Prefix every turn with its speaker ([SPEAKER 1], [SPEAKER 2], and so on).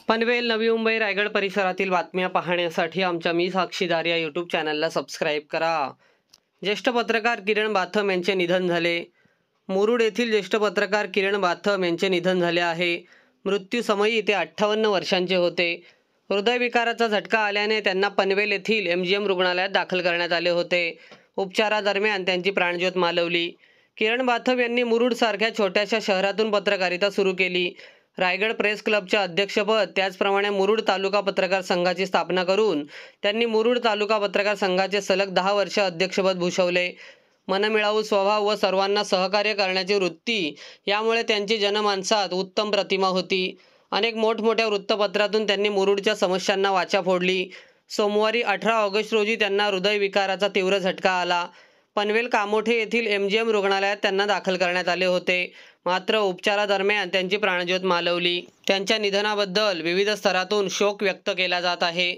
[SPEAKER 1] पनवेल, नवी मुंबई, रायगड परिसरातील बातम्या पाहण्यासाठी आमच्या मी साक्षीदार या यूट्यूब चॅनलला सबस्क्राईब करा. ज्येष्ठ पत्रकार किरण बाथम यांचे निधन झाले. मुरुड येथील ज्येष्ठ पत्रकार किरण बाथम यांचे निधन झाले आहे. मृत्यूसमयी ते 58 वर्षांचे होते. हृदयविकाराचा झटका आल्याने त्यांना पनवेल येथील MGM रुग्णालयात दाखल करण्यात आले होते. उपचारादरम्यान त्यांची प्राणज्योत मालवली. किरण बाथम यांनी मुरुडसारख्या छोट्याशा शहरातून पत्रकारिता सुरू केली. रायगड प्रेस क्लबचे अध्यक्षपद, त्याचप्रमाणे मुरुड तालुका पत्रकार संघाची स्थापना करून त्यांनी मुरुड तालुका पत्रकार संघाचे सलग 10 वर्ष अध्यक्षपद भूषवले. मनमिळावू स्वभाव व सर्वांना सहकार्य करण्याची वृत्ती यामुळे त्यांची जनमानसात उत्तम प्रतिमा होती. अनेक मोठमोठ्या वृत्तपत्रातून त्यांनी मुरुडच्या समस्यांना वाचा फोडली. सोमवारी 18 ऑगस्ट रोजी त्यांना हृदयविकाराचा तीव्र झटका आला. पनवेल कामोठे येथील MGM रुग्णालयात त्यांना दाखल करण्यात आले होते. मात्र उपचारादरम्यान त्यांची प्राणज्योत मालवली. त्यांच्या निधनाबद्दल विविध स्तरातून शोक व्यक्त केला जात आहे.